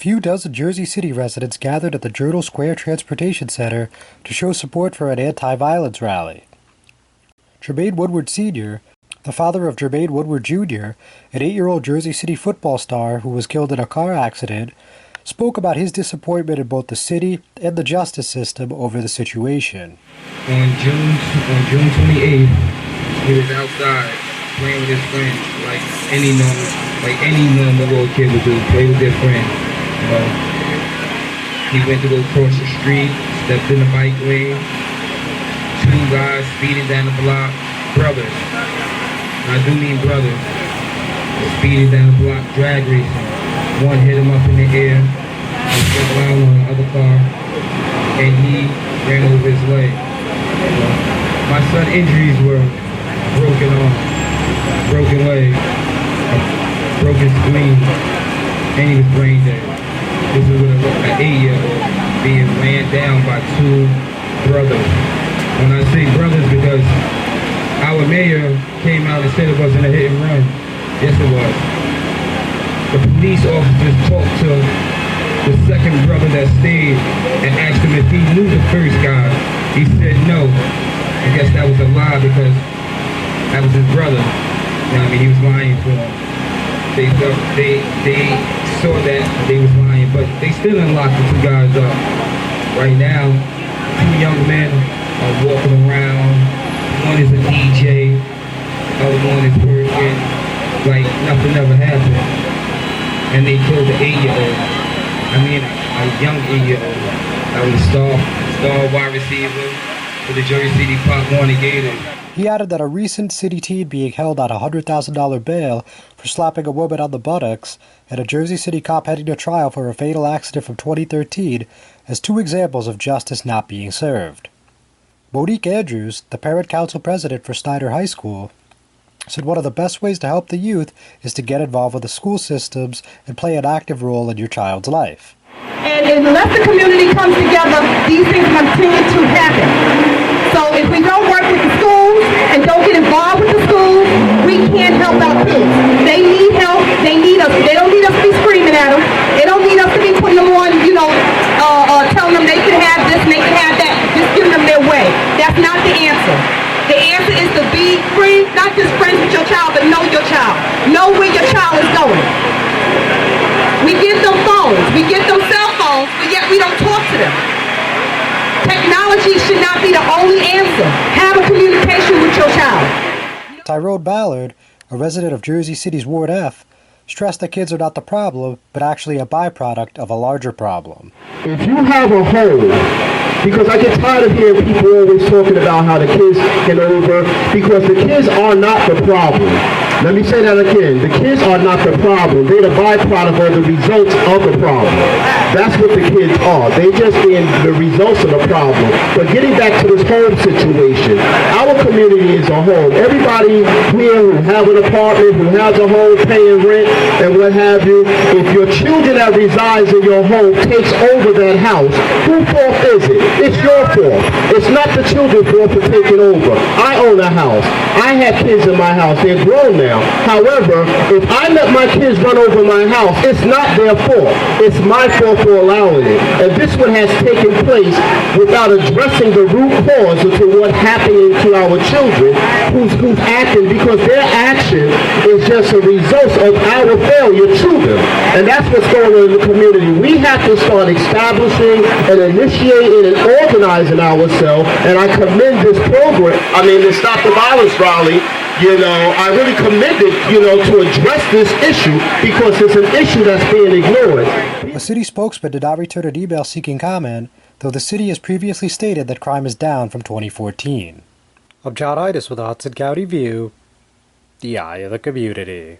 few dozen Jersey City residents gathered at the Journal Square Transportation Center to show support for an anti-violence rally. Jermaine Woodward Sr., the father of Jermaine Woodward Jr., an 8-year-old Jersey City football star who was killed in a car accident, spoke about his disappointment in both the city and the justice system over the situation. On June 28th, he was outside playing with his friends, like any normal little kid would do, play with their friends. You know, he went to go cross the street, stepped in the bike lane. 2 guys speeding down the block, brothers. I do mean brothers. Speeding down the block, drag racing. One hit him up in the air, and stepped around on the other car, and he ran over his leg. My son's injuries were broken arm, broken leg, broken spleen, and he was brain dead. This is an 8-year-old being ran down by 2 brothers. When I say brothers, because our mayor came out and said it wasn't a hit and run. Yes, it was. The police officers talked to the second brother that stayed and asked him if he knew the first guy. He said no. I guess that was a lie because that was his brother. You know what I mean? He was lying to them. They saw that they was lying, but they still didn't lock the 2 guys up. Right now, 2 young men are walking around. One is a DJ, the other one is working like nothing ever happened. And they killed the 8-year-old. I mean, a young 8-year-old. That was star wide receiver for the Jersey City Pop Warner Gators. He added that a recent city teen being held on a $100,000 bail for slapping a woman on the buttocks and a Jersey City cop heading to trial for a fatal accident from 2013 as 2 examples of justice not being served. Monique Andrews, the parent council president for Snyder High School, said one of the best ways to help the youth is to get involved with the school systems and play an active role in your child's life. And unless the community comes together, these things continue to happen. So if we don't work with the schools and don't get involved with the schools, we can't help our kids. They need help. They need us. They don't need us to be screaming at them. They don't need us to be putting them on, telling them they can have this and they can have that. Just giving them their way. That's not the answer. The answer is to be free, not just friends with your child, but know your child. Know where your child is going. We give them phones. We give them cell phones, but yet we don't talk to them. Technology should not be the only answer. Have a communication with your child. Tyrone Ballard, a resident of Jersey City's Ward F, stressed that kids are not the problem, but actually a byproduct of a larger problem. If you have a home, because I get tired of hearing people always talking about how the kids get over, because the kids are not the problem. Let me say that again. The kids are not the problem. They're the byproduct or the results of the problem. That's what the kids are. They just being the results of the problem. But getting back to this home situation, our community is a home. Everybody here who have an apartment, who has a home paying rent, and what have you, if your children that resides in your home takes over that house, whose fault is it? It's your fault. It's not the children's fault for taking over. I own a house. I have kids in my house. They're grown now. However, if I let my kids run over my house, it's not their fault. It's my fault for allowing it. And this one has taken place without addressing the root cause of what's happening to our children who's acting, because their action is just a result of our failure to them. And that's what's going on in the community. We have to start establishing and initiating and organizing ourselves. And I commend this program, the Stop the Violence rally. I really commend it, to address this issue because it's an issue that's being ignored. A city spokesman did not return an email seeking comment, though the city has previously stated that crime is down from 2014. I'm John Itis with the Hudson County View, the eye of the community.